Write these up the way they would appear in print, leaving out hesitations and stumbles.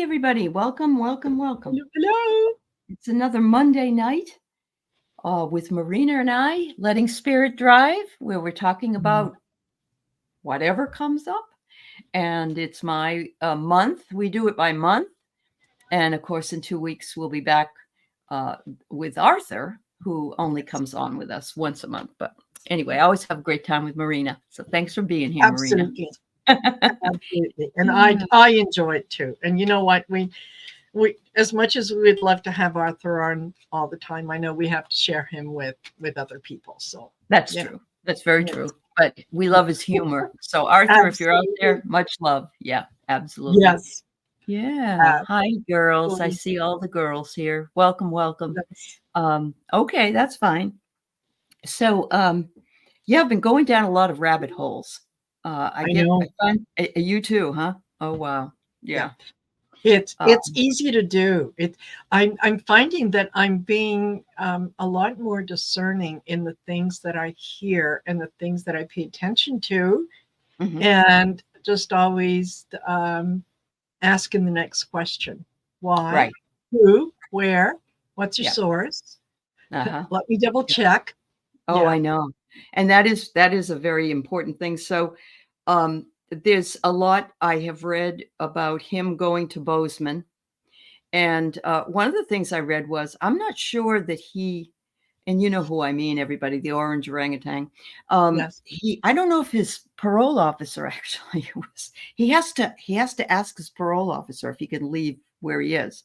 everybody. Welcome, welcome, welcome. Hello. It's another Monday night with Marina and I, Letting Spirit Drive, where we're talking about whatever comes up. And it's my month. We do it by month. And of course, in 2 weeks, we'll be back with Arthur, who only comes on with us once a month. But anyway, I always have a great time with Marina. So thanks for being here, Absolutely. Marina. Absolutely. And I enjoy it too. And you know what? We as much as we'd love to have Arthur on all the time, I know we have to share him with other people. So that's true. That's very true. But we love his humor. So Arthur, if you're out there, much love. Yeah, absolutely. Yes. Yeah. Hi, girls. I see all the girls here. Welcome, welcome. Yes. Okay, that's fine. So yeah, I've been going down a lot of rabbit holes. I find you too, huh? Oh wow. Yeah. It's easy to do. I'm finding that I'm being a lot more discerning in the things that I hear and the things that I pay attention to, and just always asking the next question: why, right, who, where, what's your source? Let me double check. Oh, I know, and that is a very important thing. So, there's a lot I have read about him going to Bozeman. And one of the things I read was, I'm not sure that he, and you know who I mean, everybody, the orange orangutan. I don't know if his parole officer actually was, he has to ask his parole officer if he can leave where he is.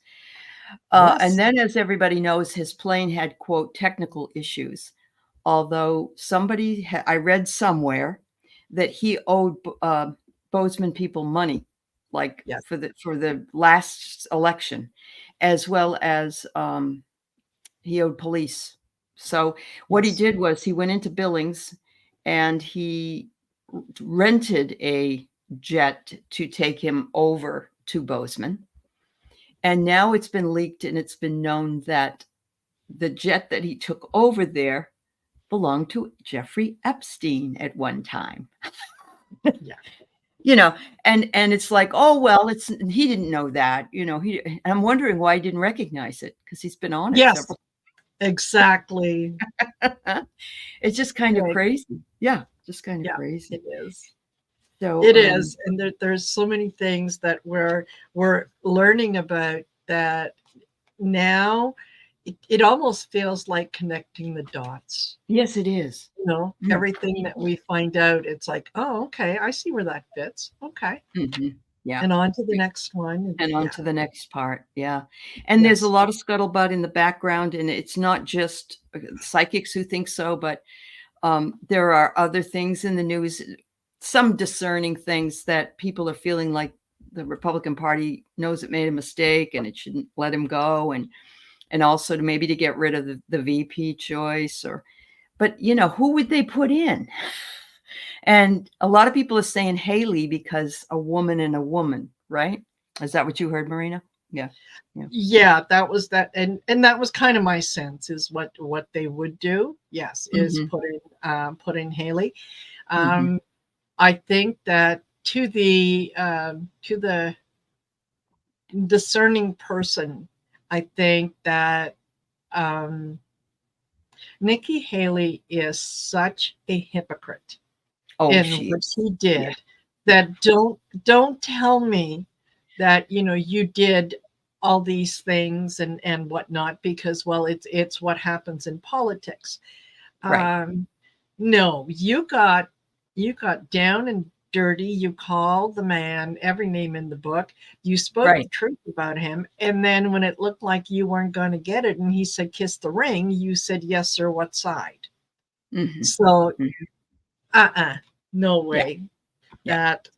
And then, as everybody knows, his plane had, quote, technical issues. Although I read somewhere that he owed Bozeman people money, like for the last election, as well as he owed police. So what he did was he went into Billings and he rented a jet to take him over to Bozeman. And now it's been leaked and it's been known that the jet that he took over there belonged to Jeffrey Epstein at one time. You know, and it's like, oh, well, he didn't know that, you know, I'm wondering why he didn't recognize it, because he's been on it several. Exactly. It's just kind of crazy. Yeah, just kind of crazy. It is. So it is. And there's so many things that we're learning about that now. It almost feels like connecting the dots. Yes, it is. You know, everything that we find out, it's like, oh, okay, I see where that fits. Okay. Yeah. And on to the next one. And on to the next part. Yeah. And there's a lot of scuttlebutt in the background, and it's not just psychics who think so, but there are other things in the news, some discerning things that people are feeling like the Republican Party knows it made a mistake and it shouldn't let him go. And also maybe to get rid of the VP choice, but you know, who would they put in? And a lot of people are saying Haley because a woman and a woman, right? Is that what you heard, Marina? Yeah, that was that. And that was kind of my sense, is what they would do. Yes. Is put in Haley. I think that to the discerning person, I think that Nikki Haley is such a hypocrite in what she did. That don't tell me that, you know, you did all these things and whatnot, because, well, it's what happens in politics. No, you got down and dirty. You called the man every name in the book. You spoke the truth about him. And then when it looked like you weren't going to get it and he said, kiss the ring, you said, yes, sir. What side? So, no way. That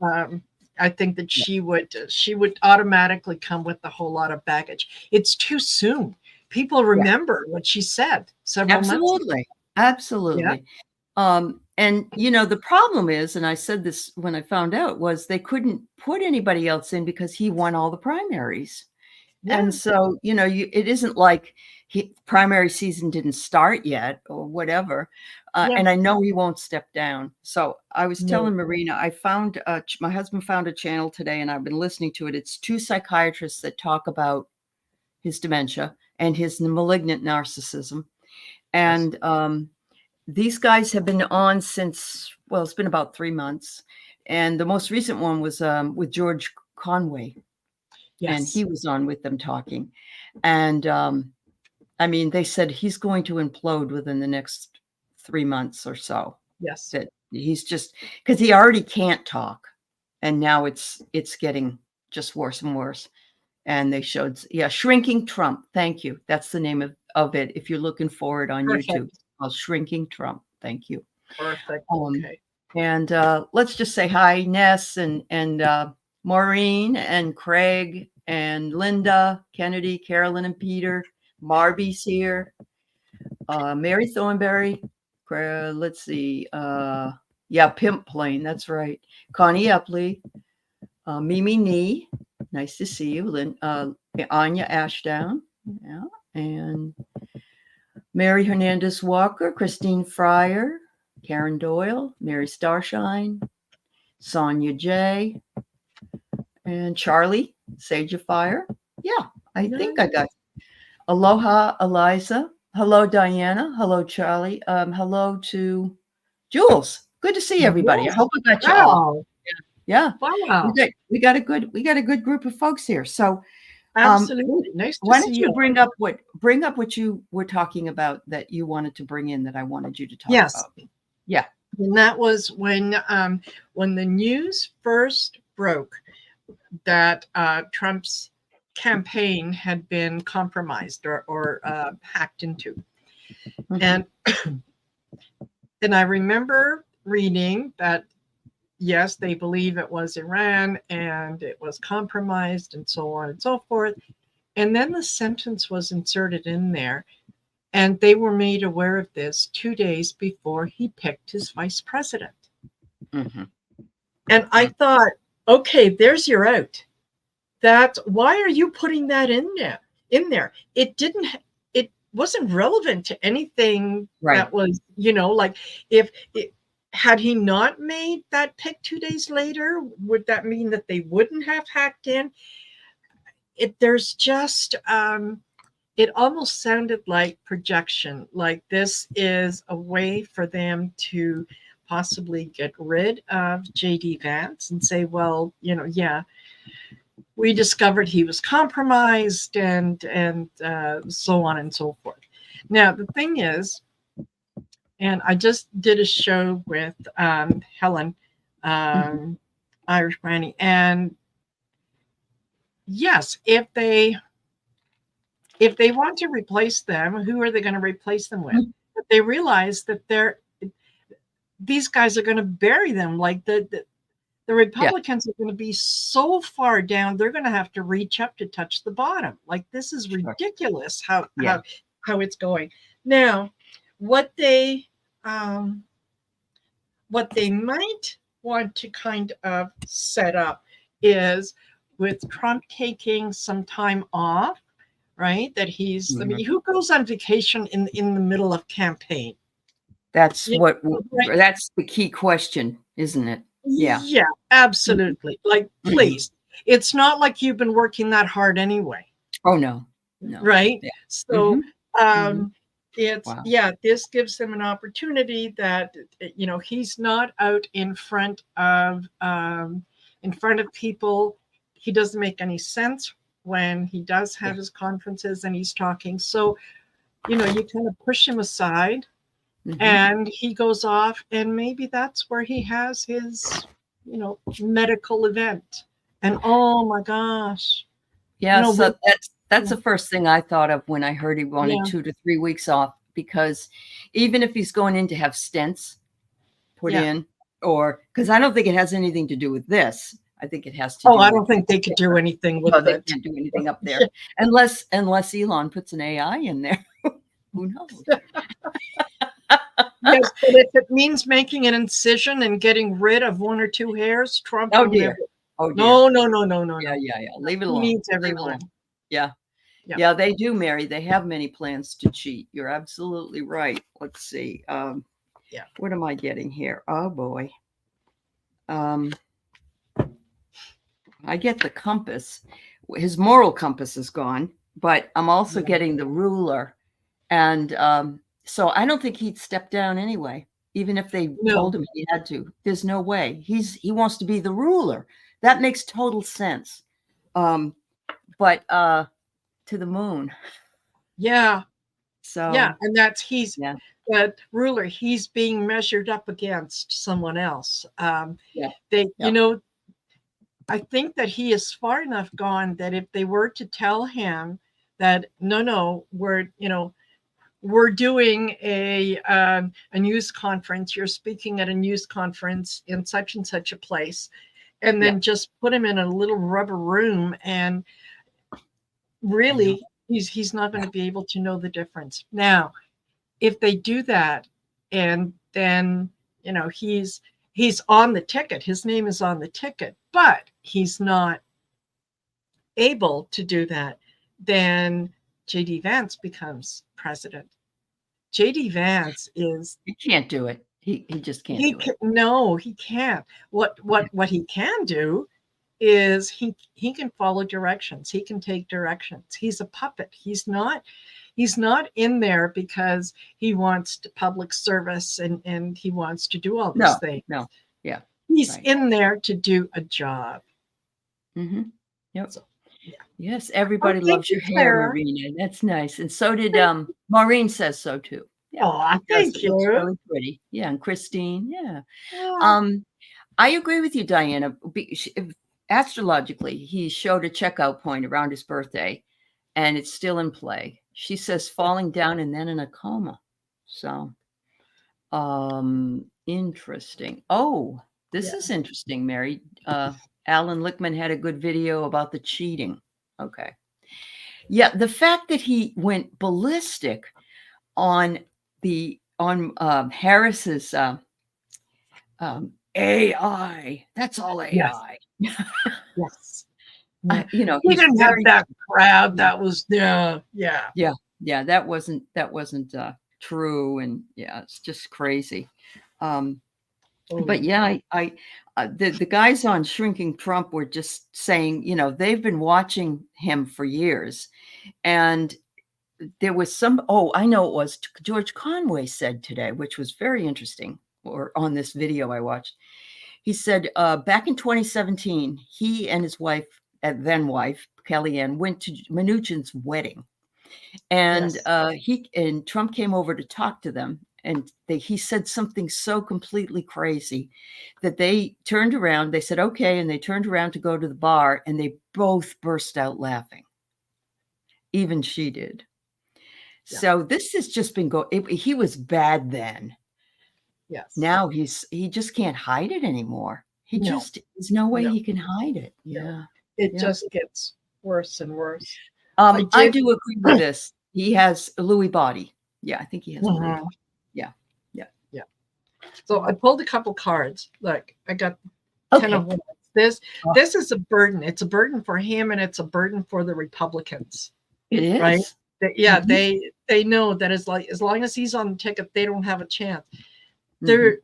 I think that she would automatically come with a whole lot of baggage. It's too soon. People remember what she said several months ago. Absolutely. And, you know, the problem is, and I said this when I found out, was they couldn't put anybody else in because he won all the primaries. And so, you know, it isn't like primary season didn't start yet or whatever. Yeah. And I know he won't step down. So I was No. telling Marina, I found, my husband found a channel today and I've been listening to it. It's 2 psychiatrists that talk about his dementia and his malignant narcissism. And these guys have been on since, well, it's been about 3 months. And the most recent one was with George Conway. Yes. And he was on with them talking. And I mean, they said he's going to implode within the next 3 months or so. Yes. That he's just, because he already can't talk. And now it's getting just worse and worse. And they showed, Shrinking Trump. Thank you. That's the name of it. If you're looking for it on YouTube, it's called Shrinking Trump. Thank you. Perfect. Okay. And let's just say hi, Ness and Maureen and Craig and Linda, Kennedy, Carolyn and Peter. Marby's here. Mary Thornberry. Let's see. Pimp Plane. That's right. Connie Epley. Mimi Nee. Nice to see you. Anya Ashdown. Yeah. And Mary Hernandez Walker. Christine Fryer. Karen Doyle. Mary Starshine. Sonia J. And Charlie. Sage of Fire. Yeah. I think I got Aloha, Eliza. Hello, Diana. Hello, Charlie. Hello to Jules. Good to see everybody. I hope I got you all. Yeah. Wow. We got a good group of folks here. So absolutely nice to why see don't you bring up what you were talking about that you wanted to bring in that I wanted you to talk about. Yeah. And that was when the news first broke that Trump's campaign had been compromised or hacked into. And I remember reading that, yes, they believe it was Iran and it was compromised and so on and so forth. And then the sentence was inserted in there, and they were made aware of this 2 days before he picked his vice president. And I thought, okay, there's your out. Why are you putting that in there? It wasn't relevant to anything that was, like had he not made that pick 2 days later, would that mean that they wouldn't have hacked in? There's just, it almost sounded like projection, like this is a way for them to possibly get rid of J.D. Vance and say, well, we discovered he was compromised and so on and so forth. Now, the thing is, and I just did a show with Helen, Irish Granny, and yes, if they want to replace them, who are they going to replace them with? But they realize that these guys are going to bury them. Like the Republicans are going to be so far down, they're going to have to reach up to touch the bottom. Like, this is ridiculous how it's going. Now, what they might want to kind of set up is with Trump taking some time off, right? That he's, I mean, who goes on vacation in the middle of campaign? That's that's the key question, isn't it? Yeah. Yeah, absolutely. Like, please, it's not like you've been working that hard anyway. Oh, no. Right. Yeah. So, this gives him an opportunity that, he's not out in front of people. He doesn't make any sense when he does have his conferences and he's talking. So, you kind of push him aside. And he goes off, and maybe that's where he has his, medical event. And oh my gosh. Yeah, so that's the first thing I thought of when I heard he wanted 2 to 3 weeks off, because even if he's going in to have stents put in, or because I don't think it has anything to do with this. I think it has to do I don't think they could do anything with it. They can't do anything up there. Unless Elon puts an AI in there. Who knows? Yes, but if it means making an incision and getting rid of 1 or 2 hairs, Trump. Oh dear. No. Yeah. Leave it alone. He needs everyone. Yeah. Yeah, they do, Mary. They have many plans to cheat. You're absolutely right. Let's see. Yeah. What am I getting here? Oh boy. I get the compass. His moral compass is gone, but I'm also getting the ruler. And so I don't think he'd step down anyway, even if they told him he had to. There's no way. He wants to be the ruler. That makes total sense. But to the moon. Yeah. So yeah, and he's the ruler. He's being measured up against someone else. I think that he is far enough gone that if they were to tell him that no, we're doing a news conference, you're speaking at a news conference in such and such a place, and then just put him in a little rubber room, and really he's not going to be able to know the difference. Now, if they do that, and then he's on the ticket, his name is on the ticket, but he's not able to do that, then J.D. Vance becomes president. J.D. Vance he can't do it. He just can't do it. No, he can't. What he can do is he can follow directions. He can take directions. He's a puppet. He's not in there because he wants to public service and he wants to do all these things. No. Yeah. He's in there to do a job. Mm-hmm. Yep. So, yes, everybody loves your hair, Marina. That's nice. And so did Maureen says so too. Yeah, thank you. It's really pretty. Yeah, and Christine. Yeah. I agree with you, Diana. Astrologically, he showed a checkout point around his birthday, and it's still in play. She says falling down and then in a coma. So, interesting. Oh, this is interesting, Mary. Alan Lickman had a good video about the cheating. Okay. Yeah, the fact that he went ballistic on Harris's AI. That's all AI. Yes. He didn't have that crowd. That was yeah. That wasn't true, and it's just crazy. But yeah, the guys on Shrinking Trump were just saying, they've been watching him for years, and there was I know it was George Conway said today, which was very interesting, or on this video I watched. He said back in 2017, he and his wife, then wife, Kellyanne, went to Mnuchin's wedding. And Trump came over to talk to them. And he said something so completely crazy that they turned around. They said, okay. And they turned around to go to the bar, and they both burst out laughing. Even she did. Yeah. So this has just been he was bad then. Yes. Now he just can't hide it anymore. There's no way he can hide it. Yeah. It just gets worse and worse. I do agree with this. He has a Louis body. Yeah, I think he has a Louis body. Yeah. So I pulled a couple cards. Look, I got 10 of them. This is a burden. It's a burden for him, and it's a burden for the Republicans. It is. Right? They know that as long as he's on the ticket, they don't have a chance. They're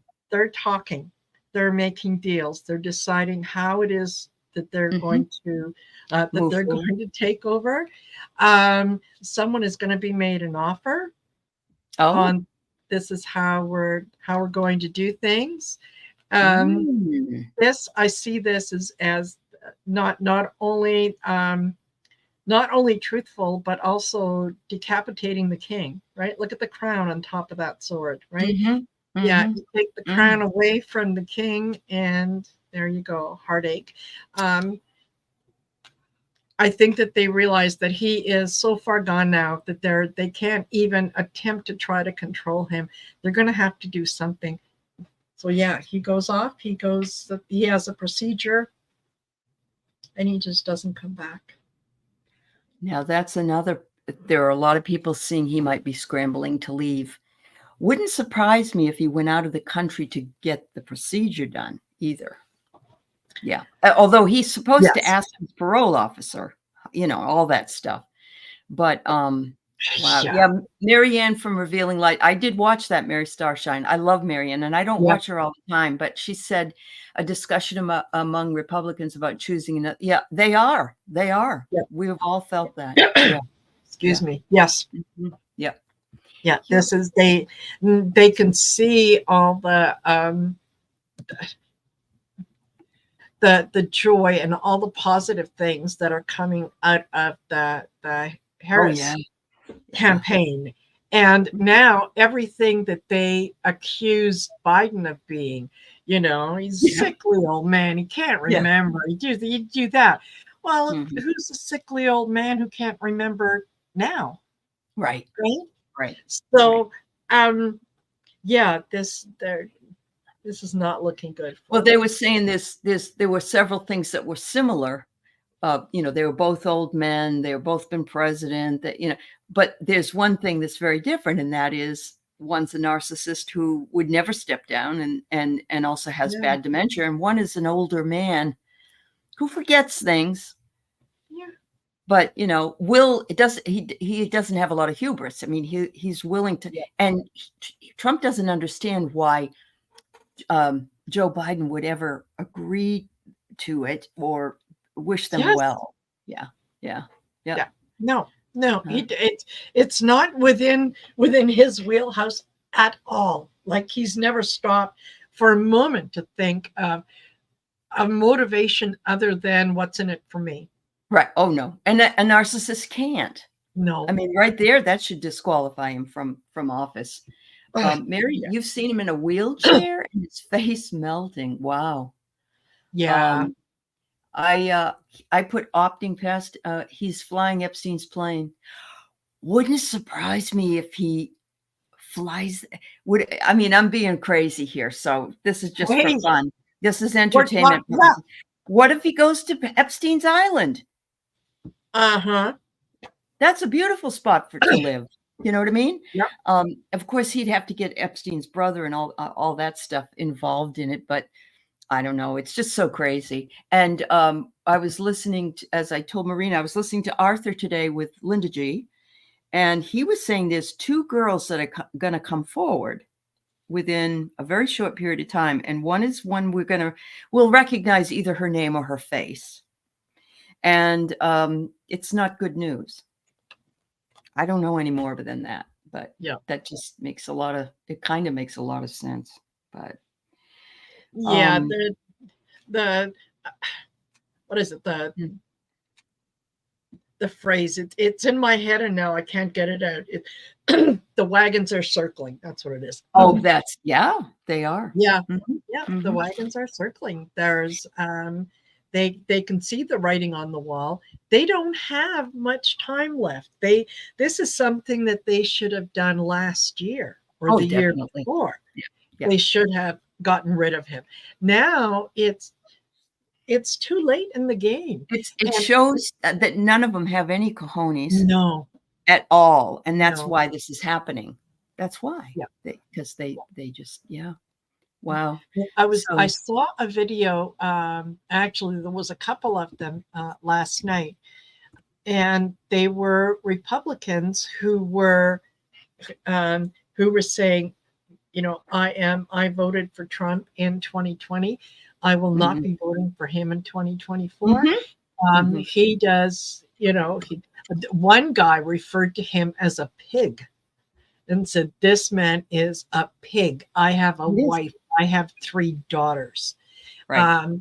talking. They're making deals. They're deciding how it is that they're going to going to take over. Someone is going to be made an offer on this is how we're going to do things. I see this as not only truthful, but also decapitating the king, right? Look at the crown on top of that sword, right? Yeah, you take the crown away from the king, and there you go, heartache. I think that they realize that he is so far gone now that they can't even attempt to try to control him. They're going to have to do something. So yeah, he goes off. He has a procedure, and he just doesn't come back. Now that's another. There are a lot of people seeing he might be scrambling to leave. Wouldn't surprise me if he went out of the country to get the procedure done either. Yeah. Although he's supposed to ask his parole officer, all that stuff. But, wow. Yeah. Yeah, Marianne from Revealing Light. I did watch that Mary Starshine. I love Marianne, and I don't Yeah. watch her all the time, but she said a discussion among Republicans about choosing ano yeah, they are. They are. Yeah. We've all felt that. Yeah. Excuse Yeah. me. Yes. Mhm. Yeah. Yeah. Yeah. This is they can see all the joy and all the positive things that are coming out of the Oh, Harris yeah. campaign. And now everything that they accuse Biden of being, he's a Yeah. sickly old man. He can't Yeah. remember. You do that. Well, Mhm. who's a sickly old man who can't remember now? Right. Right. Right. Right. So, yeah, this is not looking good Well, for they us. were saying there were several things that were similar. They were both old men, they were both been president, but there's one thing that's very different, and that is one's a narcissist who would never step down and also has Yeah. bad dementia, and one is an older man who forgets things, Yeah. but he doesn't have a lot of hubris. I mean, he's willing to, Yeah. and Trump doesn't understand why Joe Biden would ever agree to it or wish them Yes. well. Yeah. Yeah. Yeah. Yeah. No, it's not within his wheelhouse at all. Like, he's never stopped for a moment to think of a motivation other than what's in it for me. Right. Oh, no. And a narcissist can't. No. I mean, right there, that should disqualify him from office. Mary, Yeah. you've seen him in a wheelchair and his face melting. Wow. Yeah. I put opting past, he's flying Epstein's plane. Wouldn't surprise me if he flies. I mean, I'm being crazy here, so this is just for Hey, fun. This is entertainment yeah. purposes. What if he goes to Epstein's Island? Uh-huh. That's a beautiful spot to live. You know what I mean? Yeah. Of course, he'd have to get Epstein's brother and all that stuff involved in it, but I don't know. It's just so crazy. And I was listening to, as I told Marina, I was listening to Arthur today with Linda G, and he was saying there's two girls that are going to come forward within a very short period of time. And one is one we'll recognize either her name or her face. And it's not good news. I don't know any more than that, but Yeah, that just makes it kind of makes a lot of sense. But yeah, the what is it? The phrase, it's in my head and now I can't get it out. The wagons are circling. That's what it is. Oh, they are. Yeah. Mm-hmm. Yeah. Mm-hmm. The wagons are circling. There's they can see the writing on the wall. They don't have much time left. This is something that they should have done last year or the year before. Yeah. They should have gotten rid of him. Now it's too late in the game. It shows that none of them have any cojones. No. At all. And that's why this is happening. That's why. Yeah. Because they just, yeah. Wow. I saw a video. Actually, there was a couple of them last night, and they were Republicans who were saying, I voted for Trump in 2020. I will not be voting for him in 2024. He does, one guy referred to him as a pig and said, this man is a pig. I have a wife. I have 3 daughters. Right.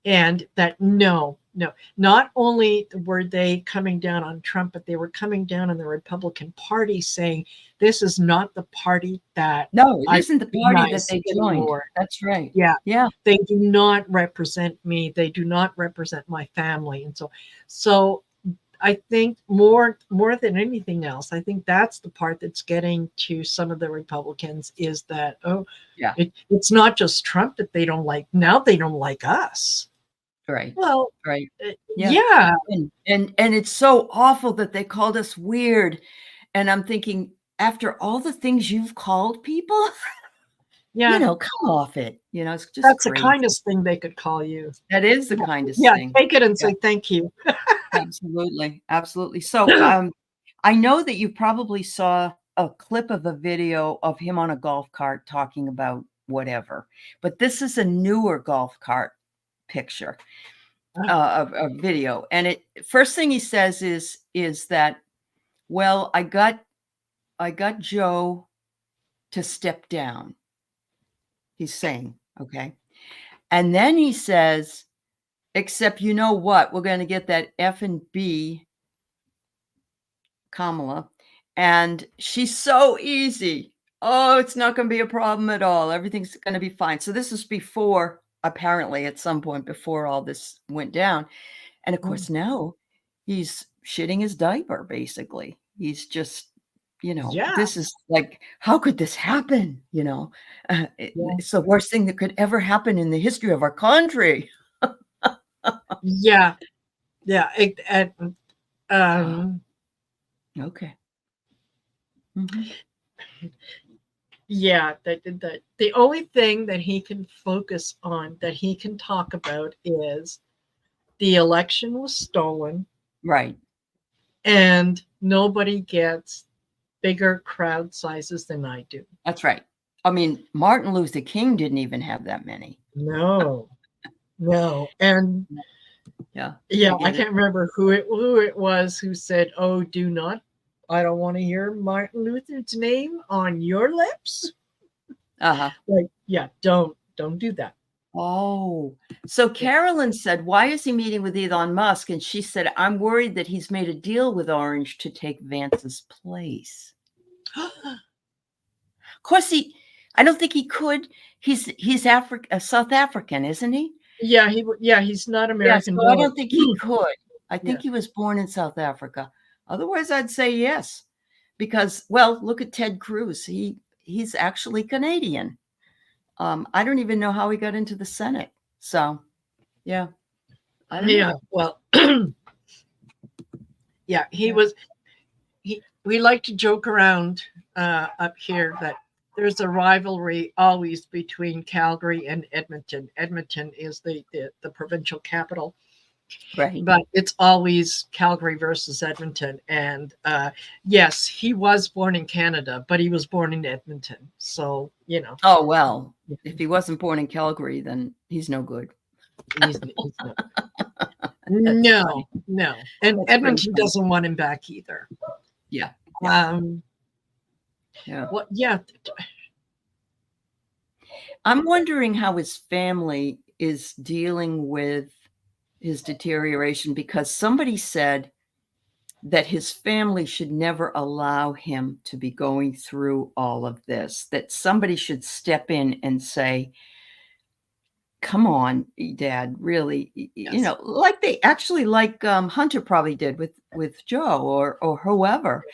And that, no, not only were they coming down on Trump, but they were coming down on the Republican Party saying, this is not the party that. No, it isn't the party that they joined. That's right. Yeah. Yeah. They do not represent me. They do not represent my family. And so I think more than anything else, I think that's the part that's getting to some of the Republicans is that, it's not just Trump that they don't like. Now they don't like us. Right. Well, right. Yeah. And it's so awful that they called us weird. And I'm thinking, after all the things you've called people, come off it. It's just that's crazy. The kindest thing they could call you. That is the kindest thing. Take it and say thank you. Absolutely. So I know that you probably saw a clip of a video of him on a golf cart talking about whatever, but this is a newer golf cart picture, a video. And it first thing he says is that, well, I got Joe to step down. He's saying, okay. And then he says, except you know what, we're going to get that F and B Kamala, and she's so easy. Oh, it's not going to be a problem at all. Everything's going to be fine. So this is before, apparently at some point before all this went down. And of course now he's shitting his diaper, basically. He's just, this is like, how could this happen? It's the worst thing that could ever happen in the history of our country. Yeah. Okay. Mm-hmm. Yeah, the only thing that he can focus on, that he can talk about, is the election was stolen. Right. And nobody gets bigger crowd sizes than I do. That's right. I mean, Martin Luther King didn't even have that many. No. And I can't remember who it was who said, "Oh, I don't want to hear Martin Luther's name on your lips." Like, don't do that. Oh, so Carolyn said, why is he meeting with Elon Musk? And she said, I'm worried that he's made a deal with Orange to take Vance's place. Of course, I don't think he could. He's South African, isn't he? Yeah, he's not American. So I don't think he could. I think he was born in South Africa. Otherwise, I'd say yes. Because, well, look at Ted Cruz. He's actually Canadian. I don't even know how he got into the Senate. So, I don't know. Well, we like to joke around up here that there's a rivalry always between Calgary and Edmonton. Edmonton is the provincial capital. Right. But it's always Calgary versus Edmonton. And yes, he was born in Canada, but he was born in Edmonton. So, Oh, well, if he wasn't born in Calgary, then he's no good. He's no. And Edmonton doesn't want him back either. Yeah. Well, I'm wondering how his family is dealing with his deterioration, because somebody said that his family should never allow him to be going through all of this, that somebody should step in and say, come on, Dad, really, like they actually, like Hunter probably did with Joe or whoever.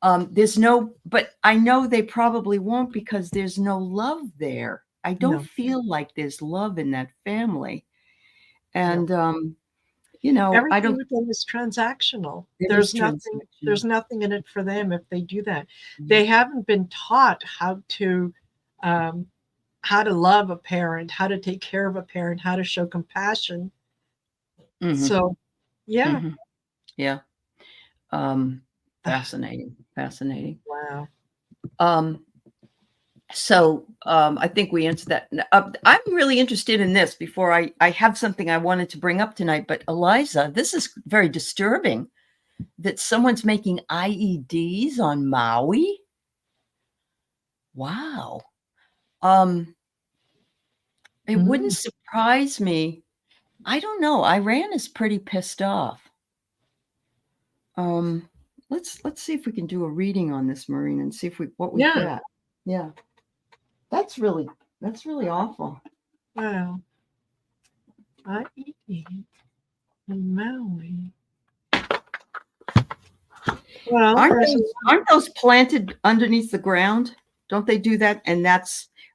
But I know they probably won't, because there's no love there. I don't feel like there's love in that family. And, everything I don't. with them is transactional. There's nothing in it for them if they do that. They haven't been taught how to love a parent, how to take care of a parent, how to show compassion. So, Fascinating. Wow. So I think we answered that. I'm really interested in this. Before I have something I wanted to bring up tonight, but Eliza, this is very disturbing that someone's making IEDs on Maui. Wow. It wouldn't surprise me. I don't know. Iran is pretty pissed off. Let's see if we can do a reading on this, Marina, and see what we get. Yeah. That's really awful. Wow. IED in Maui. Well, aren't those planted underneath the ground? Don't they do that? And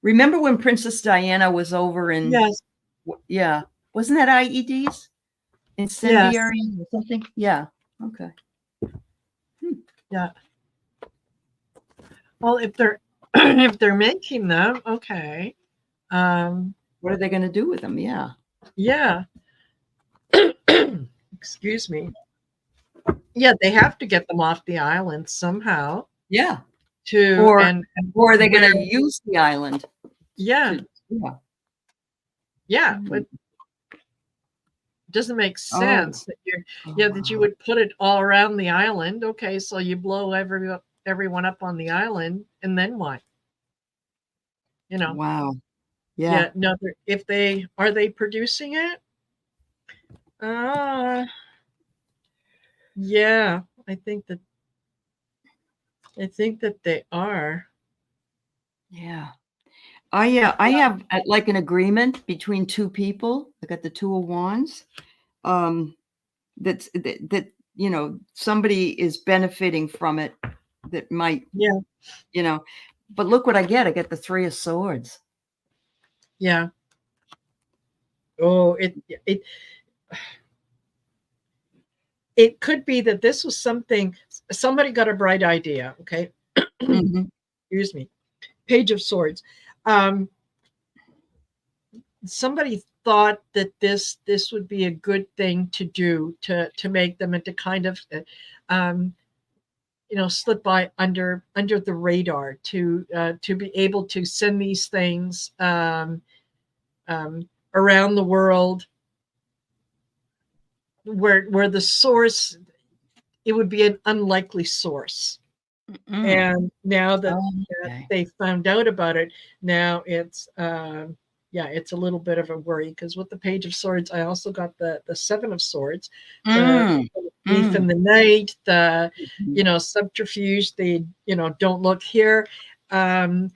remember when Princess Diana was over in? Yes. Yeah. Wasn't that IEDs? Incendiary or something? Yeah. Okay. Yeah. Well, if they're making them, okay. What are they going to do with them? Yeah. Yeah. Excuse me. Yeah, they have to get them off the island somehow Yeah. to Or and or are they where going to use the island yeah, to, yeah. yeah, Mm. but doesn't make Oh, sense that you're oh, yeah, that you wow. would put it all around the island. Okay, so you blow everyone up on the island, and then what? You know, Wow. Yeah. yeah, no, if they are they producing it? Uh, yeah, I think that they are. Yeah. I have like an agreement between two people. I got the two of wands. Um, that somebody is benefiting from it that might, Yeah, you know, but look what I get. I get the three of swords. yeah. Oh, it could be that this was somebody got a bright idea. Okay, Mhm. excuse me. Page of Swords. Um, somebody thought that this would be a good thing to do to make them into kind of um, slip by under the radar to be able to send these things around the world where the source it would be an unlikely source. Mm. And now that, Oh, that okay. they found out about it, now it's a little bit of a worry because with the Page of Swords, I also got the Seven of Swords, the Mm. thief in Mm. the night, the Mhm. subterfuge, the don't look here, um,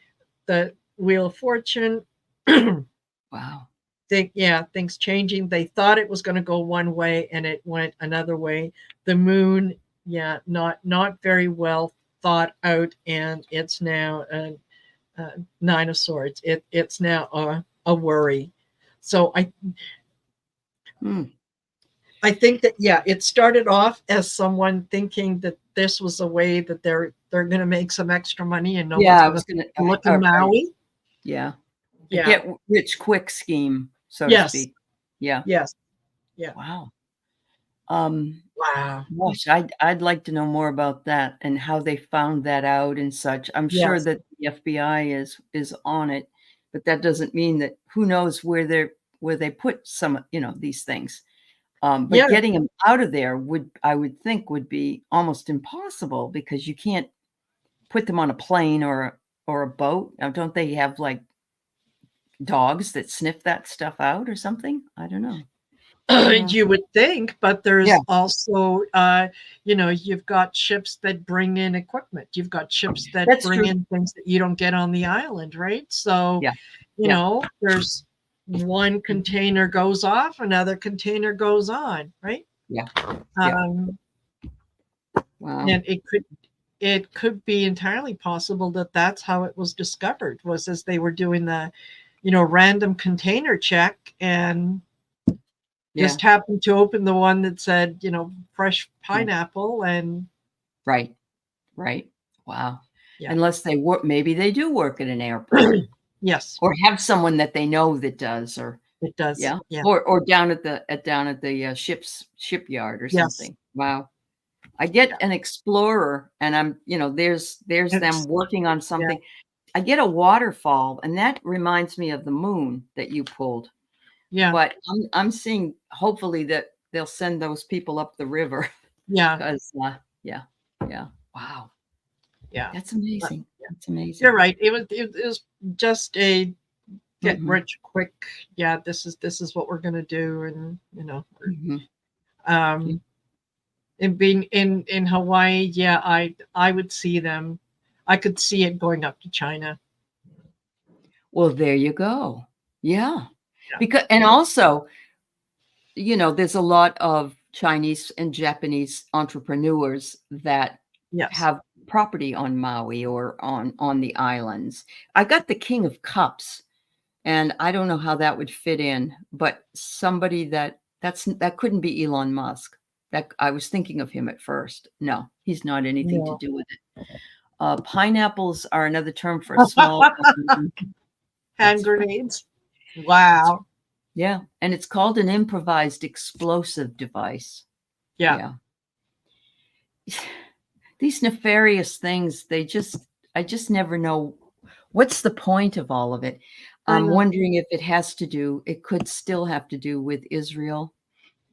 the Wheel of Fortune. Wow. Things changing. They thought it was going to go one way and it went another way. The moon, not very well thought out, and it's now a Nine of Swords. It's now a worry. So Mm. I think that it started off as someone thinking that this was a way that they're going to make some extra money and no one's Yeah, I going was to gonna. look in Right. Maui. Yeah, a Yeah. get rich quick scheme, so to Yes. speak. Yeah. Yes. Yeah. Wow. Um, Wow. Gosh, I'd like to know more about that and how they found that out and such. I'm sure Yes. that the FBI is on it, but that doesn't mean that who knows where they put some, these things. But Yeah. getting them out of there I would think would be almost impossible because you can't put them on a plane or a boat. Now, don't they have like dogs that sniff that stuff out or something? I don't know. Yeah. You would think, but Yeah, there's also, you've got ships that bring in equipment. You've got ships that that's bring true. in things that you don't get on the island, right? So, Yeah, yeah. there's one Mhm. container goes off, another container goes on, right? Yeah, yeah. Um, Wow. and it could be entirely possible that that's how it was discovered, was as they were doing the, random container check and Yeah, just happened to open the one that said, fresh yeah. pineapple and Right, right. Wow. yeah. Unless they work maybe they do work at an airport Yes, or have someone that they know that does or it does. yeah, Yeah. or down at the shipyard or Yes. something. Wow. I get Yeah. an explorer and there's them It's working on yeah. something. I get a waterfall, and that reminds me of the moon that you pulled, Yeah. but I'm seeing hopefully that they'll send those people up the river Yeah. 'cause, yeah, yeah. Wow. Yeah. That's But amazing. That's you're amazing. right. It was just a get Mhm, rich quick. Yeah, this is what we're gonna do, and mhm. Yeah. um, and being in Hawaii, yeah, I would see them. I could see it going up to China. Well, there you go. Yeah. Yeah. Because and also, there's a lot of Chinese and Japanese entrepreneurs that Yes. have property on Maui or on the islands. I got the King of Cups, and I don't know how that would fit in, but somebody that couldn't be Elon Musk. That I was thinking of him at first. No, he's not anything to No. do with it. Pineapples are another term for a small Hand that's right. grenades. That's Wow. yeah, and it's called an improvised explosive device. Yeah. Yeah. these nefarious things, I just never know what's the point of all of it. I I'm know. wondering if it could still have to do with Israel.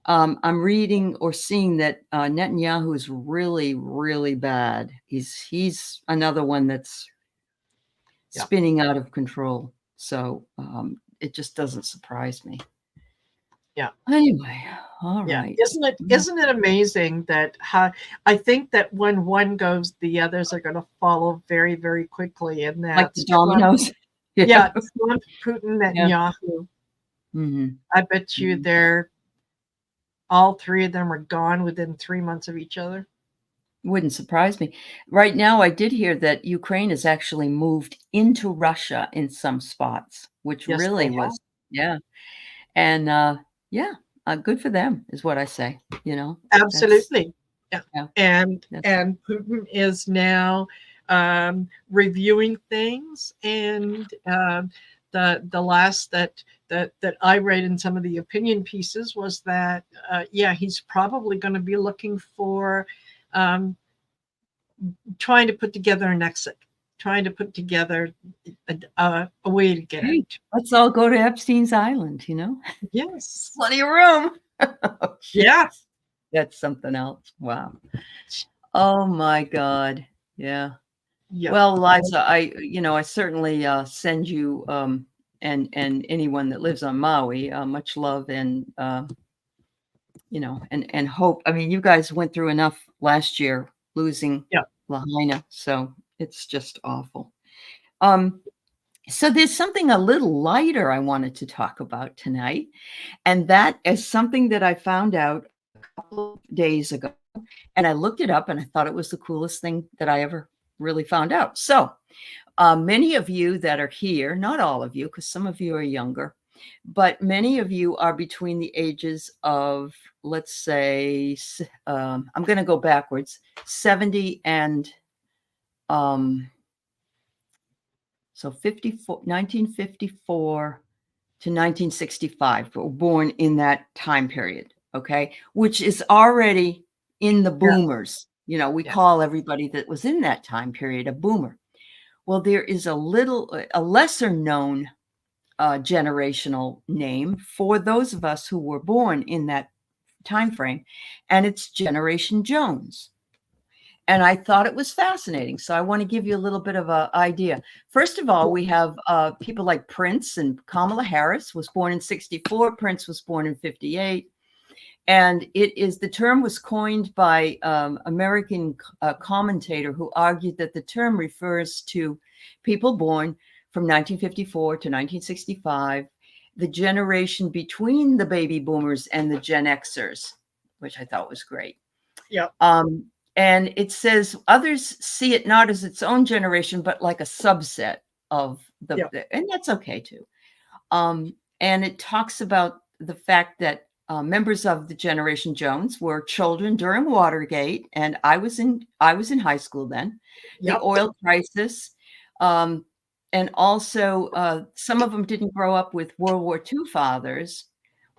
I'm reading or seeing that Netanyahu is really, really bad. He's another one that's Yeah. spinning out of control. So it just doesn't surprise me. Yeah. Anyway, all Yeah. right. Isn't it amazing that how I think that when one goes, the others are going to follow very, very quickly, and Like the that's Trump. dominoes. Yeah, Trump, Putin, Yeah. Netanyahu. Mm-hmm. I bet you all three of them are gone within 3 months of each other. Wouldn't surprise me. Right now, I did hear that Ukraine has actually moved into Russia in some spots, which Yes, they really have. was, yeah. And yeah, good for them is what I say. That's Absolutely. Yeah. yeah, And that's Putin is now reviewing things, and the last that I read in some of the opinion pieces was that yeah, he's probably going to be looking for um, trying to put together an exit, trying to put together a way to get hey, out. let's all go to Epstein's Island. Yes. Plenty of room. Oh, Yeah. jeez. That's something else. Wow. Oh my God. Yeah. Yeah. Well, Liza, I certainly send you and anyone that lives on Maui much love and and hope. I mean, you guys went through enough last year losing Yeah. Lahaina, so it's just awful. Um, so there's something a little lighter I wanted to talk about tonight, and that is something that I found out a couple of days ago, and I looked it up, and I thought it was the coolest thing that I ever really found out. So many of you that are here, not all of you, because some of you are younger, but many of you are between the ages of, let's say, I'm going to go backwards, 70 and so 1954 to 1965 were born in that time period, okay, which is already in the Yeah. boomers. We Yeah. call everybody that was in that time period a boomer. Well, there is a lesser known generational name for those of us who were born in that time frame, and it's Generation Jones. And I thought it was fascinating. So I want to give you a little bit of an idea. First of all, we have people like Prince, and Kamala Harris was born in 64. Prince was born in 58. And the term was coined by American commentator who argued that the term refers to people born from 1954 to 1965, the generation between the baby boomers and the Gen Xers, which I thought was great. Yeah. And it says others see it not as its own generation, but like a subset of and that's okay too. And it talks about the fact that members of the Generation Jones were children during Watergate, and I was in high school then. The oil crisis, and also some of them didn't grow up with World War II fathers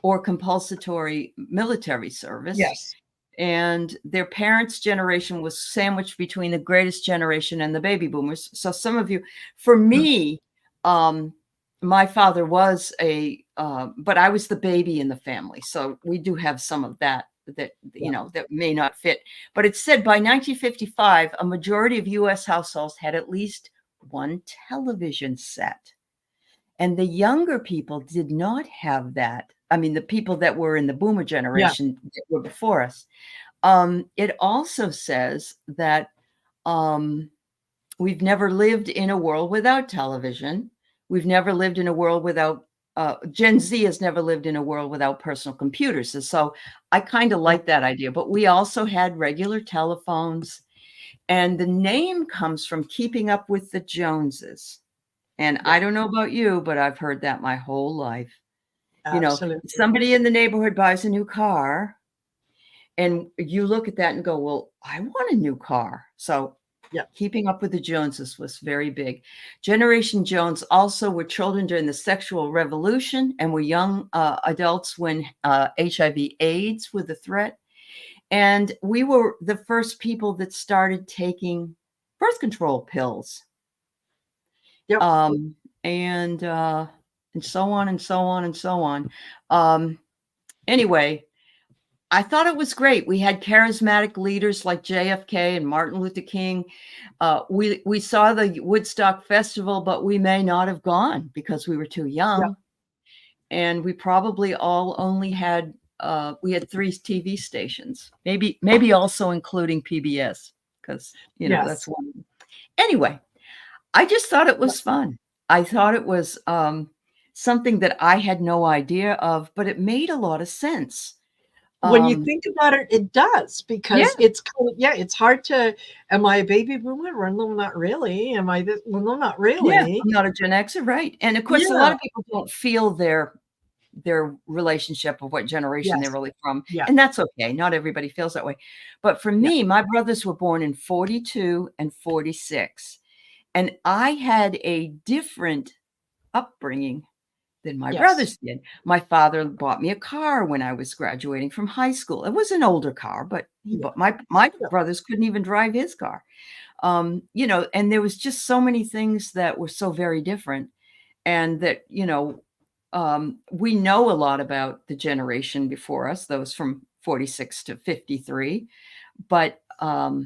or compulsory military service. Yes. And their parents' generation was sandwiched between the greatest generation and the baby boomers. So some of you, for me, my father was but I was the baby in the family. So we do have some of that that may not fit. But it said by 1955, a majority of U.S. households had at least one television set. And the younger people did not have that. I mean, the people that were in the boomer generation that were before us. It also says that we've never lived in a world without television. We've never lived in a world without Gen Z has never lived in a world without personal computers. And so I kind of like that idea. But we also had regular telephones. And the name comes from Keeping Up with the Joneses. And I don't know about you, but I've heard that my whole life. Absolutely. Somebody in the neighborhood buys a new car, and you look at that and go, well, I want a new car. So Keeping Up with the Joneses was very big. Generation Jones also were children during the sexual revolution and were young adults when HIV/AIDS were the threat. And we were the first people that started taking birth control pills. Yep. And so on and so on and so on. Anyway, I thought it was great. We had charismatic leaders like JFK and Martin Luther King. We saw the Woodstock Festival, but we may not have gone because we were too young. Yep. And we probably all only had we had 3 TV stations, maybe also including PBS, because that's one. Anyway, I just thought it was fun. I thought it was something that I had no idea of, but it made a lot of sense. When you think about it, it does, because it's kind of, it's hard to, am I a baby boomer? Well, no, not really. Am I this? Well, no, not really. Yeah, I'm not a Gen Xer, right? And of course, a lot of people don't feel their relationship of what generation they're really from. And that's okay. Not everybody feels that way. But for me, my brothers were born in 42 and 46. And I had a different upbringing than my brothers did. My father bought me a car when I was graduating from high school. It was an older car, but my brothers couldn't even drive his car. And there was just so many things that were so very different. And that, we know a lot about the generation before us, those from 46 to 53. But I'd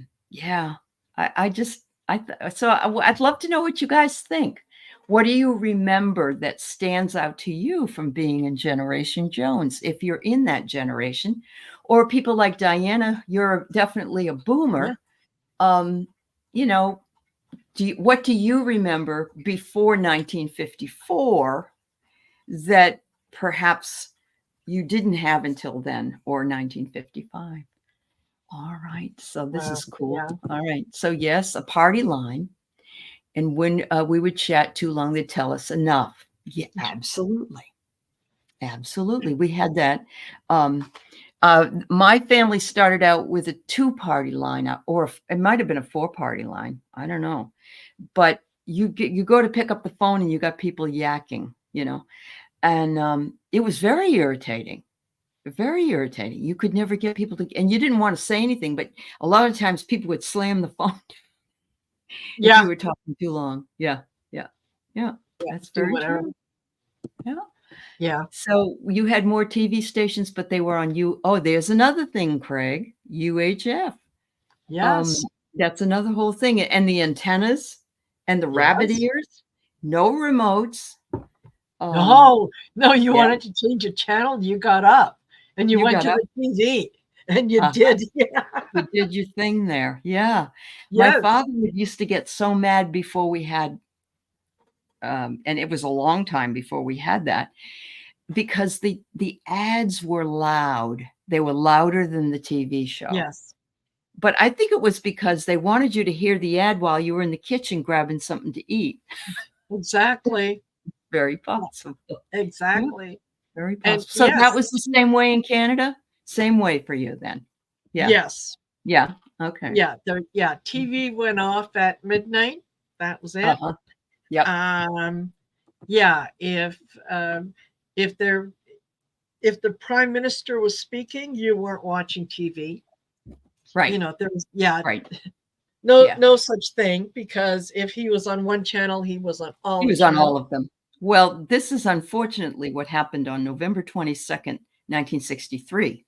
love to know what you guys think. What do you remember that stands out to you from being in Generation Jones, if you're in that generation? Or people like Diana, you're definitely a boomer. What do you remember before 1954 that perhaps you didn't have until then, or 1955? All right. So this is cool. All right. So yes, a party line. And when we would chat too long, they'd tell us enough. Yeah, absolutely. Absolutely. We had that. My family started out with a 2-party line, or it might have been a 4-party line. I don't know. But you go to pick up the phone and you got people yakking, and it was very irritating. Very irritating. You could never get people to, and you didn't want to say anything, but a lot of times people would slam the phone if you were talking too long. Yeah. That's very true. Yeah. So you had more TV stations, but they were on you. Oh, there's another thing, Craig. UHF. Yes. That's another whole thing. And the antennas and the rabbit ears. No remotes. No, you wanted to change a channel, you got up and you went to the TV, and you did. You did your thing there. Yeah. My father used to get so mad before we had, and it was a long time before we had that, because the ads were loud. They were louder than the TV show. Yes. But I think it was because they wanted you to hear the ad while you were in the kitchen grabbing something to eat. Exactly. Very possible. Exactly. Yeah, very possible. So that was the same way in Canada? Same way for you then? Yeah. Yes. Yeah. Okay. Yeah. TV went off at midnight. That was it. Yeah. If the prime minister was speaking, you weren't watching TV. Right. There was right. No such thing, because if he was on one channel, he was on all. He was on all of them. Well, this is unfortunately what happened on November 22nd, 1963.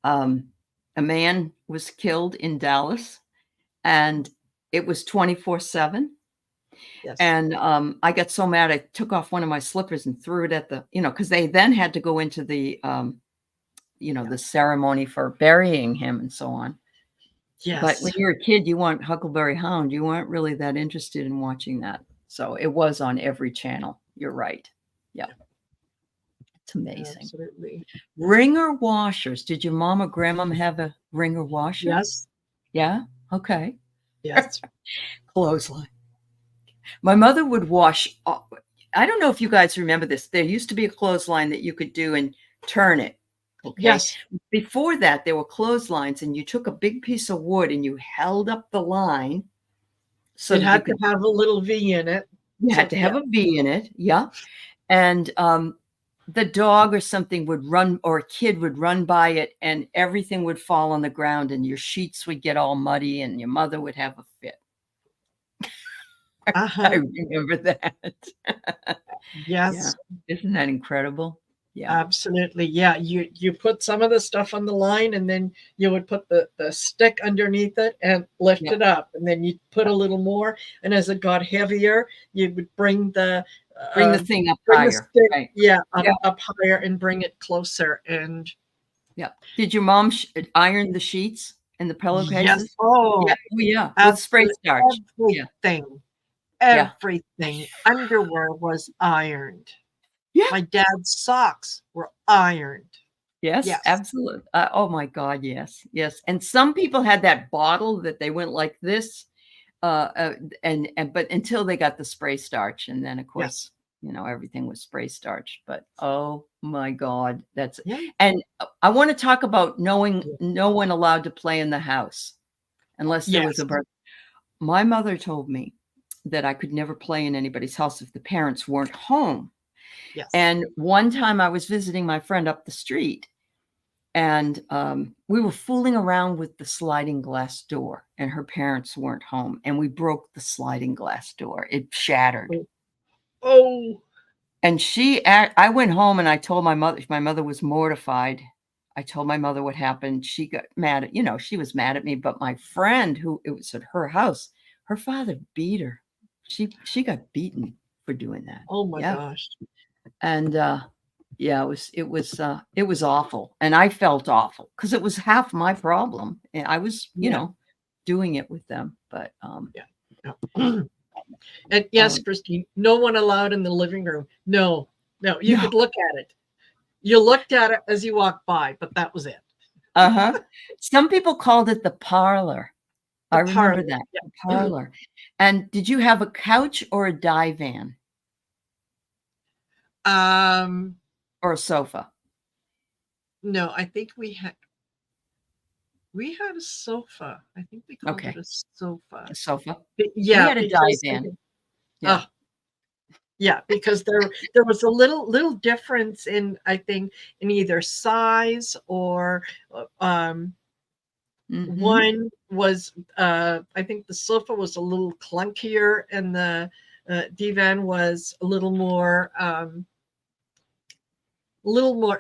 A man was killed in Dallas, and it was 24/7. Yes. And I got so mad, I took off one of my slippers and threw it at the, because they then had to go into the, the ceremony for burying him and so on. Yes. But when you're a kid, you want Huckleberry Hound. You weren't really that interested in watching that. So it was on every channel. You're right. Yeah. It's amazing. Absolutely. Wringer washers. Did your mom or grandma have a wringer washer? Yes. Yeah. Okay. Yes. Clothesline. My mother would wash. I don't know if you guys remember this. There used to be a clothesline that you could do and turn it. Okay. Yes. Before that, there were clotheslines, and you took a big piece of wood and you held up the line. So it had to have a little V in it. You had to have a V in it. Yeah. And the dog or something would run, or a kid would run by it, and everything would fall on the ground, and your sheets would get all muddy, and your mother would have a fit. I remember that. Yeah. Yes, Isn't that incredible? Yeah. absolutely. Yeah, you put some of the stuff on the line, and then you would put the stick underneath it and lift Yeah. it up, and then you put a little more, and as it got heavier, you would bring the Bring the thing up bring the higher. stick, Right. yeah, Yeah. up higher and bring it closer. And Yeah. Did your mom iron the sheets and the yes, pillowcases? oh, Yeah. Oh, yeah. With spray absolutely starch. Yeah. Yeah. everything. Underwear was ironed. Yeah. My dad's socks were ironed. Yes, Yes. absolutely. Oh my God, yes, yes. And some people had that bottle that they went like this, and but until they got the spray starch, and then of course, everything was spray starch. But oh my God, that's Yeah. and I want to talk about knowing no one allowed to play in the house unless there was a birth. My mother told me that I could never play in anybody's house if the parents weren't home. Yes. And one time I was visiting my friend up the street, and we were fooling around with the sliding glass door, and her parents weren't home, and we broke the sliding glass door. It shattered. Oh. And I went home and I told my mother. My mother was mortified. I told my mother what happened. She got mad at, she was mad at me, but my friend, who it was at her house, her father beat her. She got beaten for doing that. Oh my gosh. And yeah, it was awful, and I felt awful because it was half my problem, and I was, doing it with them. But and yes, Christine, no one allowed in the living room. No, you could look at it. You looked at it as you walked by, but that was it. Some people called it the parlor. I remember that. Yeah. The parlor. And did you have a couch or a divan? Or a sofa? No, I think we had a sofa. I think we called it a sofa. A sofa? Yeah. We had a divan. Yeah, because there was a little difference in, I think, in either size or one was I think the sofa was a little clunkier, and the divan was a little more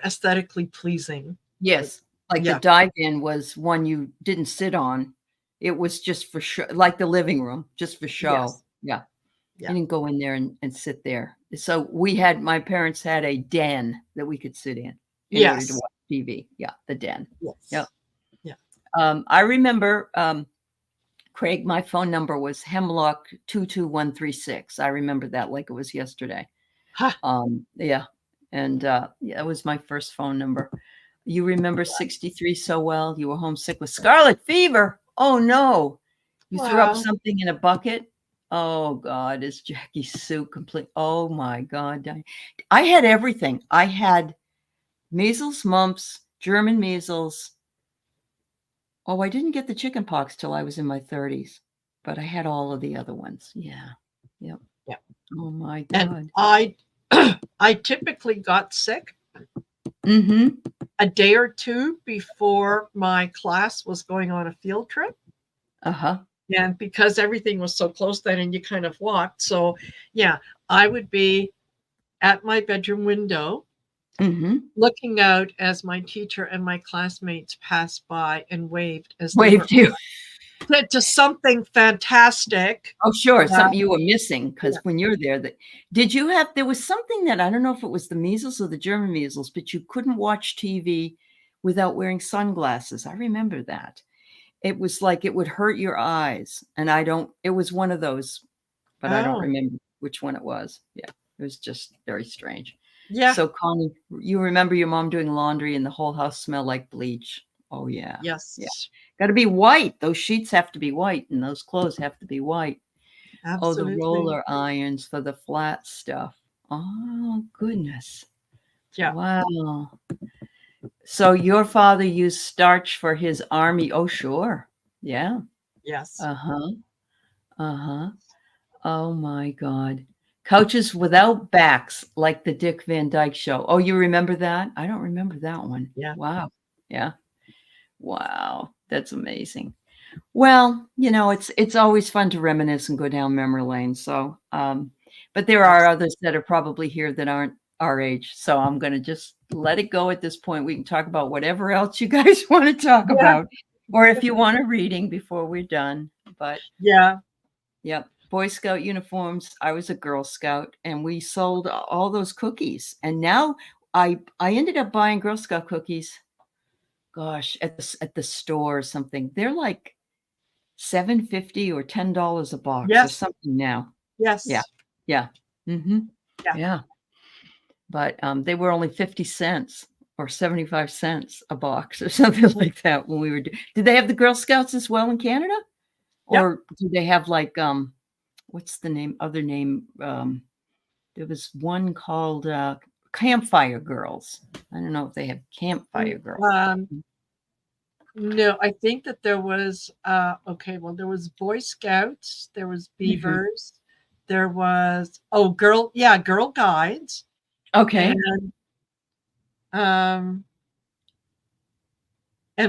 aesthetically pleasing. Yes. Like the divan was one you didn't sit on. It was just for show, like the living room, just for show. Yeah. You didn't go in there and sit there. So my parents had a den that we could sit in order to watch TV. Yeah, the den. Yes. Yeah. I remember, Craig, my phone number was Hemlock 22136. I remember that like it was yesterday. Yeah. And that was my first phone number. You remember 63 so well. You were homesick with scarlet fever. Oh no. You threw up something in a bucket. Oh God, is Jackie Sue complete? Oh my God. I had everything. I had measles, mumps, German measles. Oh, I didn't get the chicken pox till I was in my 30s, but I had all of the other ones. Yeah. Yep. Yeah. Oh my God. And I typically got sick a day or two before my class was going on a field trip. And because everything was so close then, and you kind of walked. So yeah, I would be at my bedroom window looking out as my teacher and my classmates passed by and waved you to something fantastic. Oh, sure. Something you were missing, because when you're there, there was something that, I don't know if it was the measles or the German measles, but you couldn't watch TV without wearing sunglasses. I remember that. It was like it would hurt your eyes. And it was one of those, but I don't remember which one it was. Yeah. It was just very strange. Yeah. So Connie, you remember your mom doing laundry and the whole house smelled like bleach. Oh yeah. Yes. Yeah. Got to be white. Those sheets have to be white, and those clothes have to be white. Absolutely. Oh, the roller irons for the flat stuff. Oh goodness. Yeah. Wow. So your father used starch for his army. Oh, sure. Yeah. Yes. Oh my God. Couches without backs, like the Dick Van Dyke Show. Oh, you remember that? I don't remember that one. Yeah. Wow. Yeah. Wow. That's amazing. Well, it's always fun to reminisce and go down memory lane. So, but there are others that are probably here that aren't our age. So I'm going to just let it go at this point. We can talk about whatever else you guys want to talk about, or if you want a reading before we're done. But yeah. Yep. Boy Scout uniforms. I was a Girl Scout, and we sold all those cookies. And now I ended up buying Girl Scout cookies. Gosh, at the store or something. They're like $7.50 or $10 a box or something now. Yes. Yeah. Yeah. Mm-hmm. Yeah. Yeah. But they were only 50 cents or 75 cents a box or something like that when we were. Did they have the Girl Scouts as well in Canada? Or do they have like what's the name? Other name? There was one called Campfire Girls. I don't know if they have Campfire Girls. No, I think that there was there was Boy Scouts, there was Beavers, there was Girl Guides. Okay. And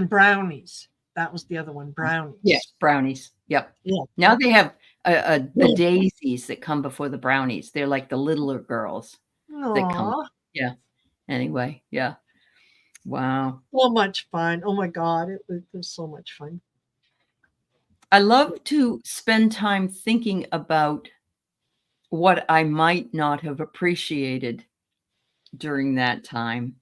brownies. That was the other one, brownies. Yes, brownies. Yep. Yeah. Now they have the daisies that come before the brownies. They're like the littler girls that come. Yeah. Anyway, yeah. Wow. So much fun. Oh my God. It was so much fun. I love to spend time thinking about what I might not have appreciated during that time.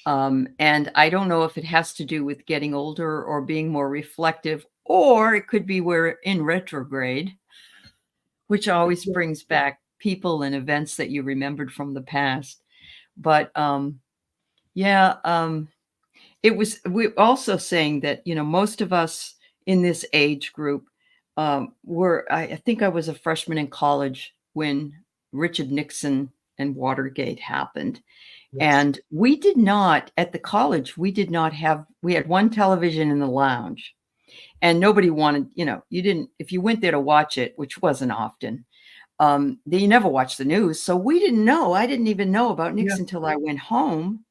And I don't know if it has to do with getting older or being more reflective, or it could be we're in retrograde, which always brings back people and events that you remembered from the past. But we're also saying that, most of us in this age group I think I was a freshman in college when Richard Nixon and Watergate happened. Yes. And we did not, at the college, we had one television in the lounge, and nobody wanted, you didn't, if you went there to watch it, which wasn't often, you never watched the news. So we didn't know. I didn't even know about Nixon until I went home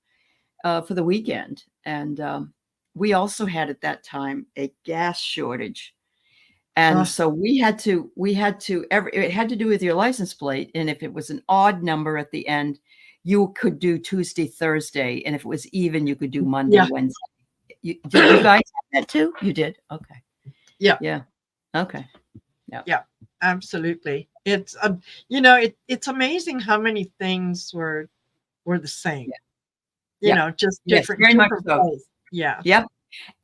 for the weekend. And we also had at that time a gas shortage. And so it had to do with your license plate. And if it was an odd number at the end, you could do Tuesday, Thursday. And if it was even, you could do Monday, Wednesday. Did you guys have that too? You did? Okay. Yeah. Yeah. Okay. Yeah, absolutely. It's, it's amazing how many things were the same. Just different. Very much so. Yeah. Yep.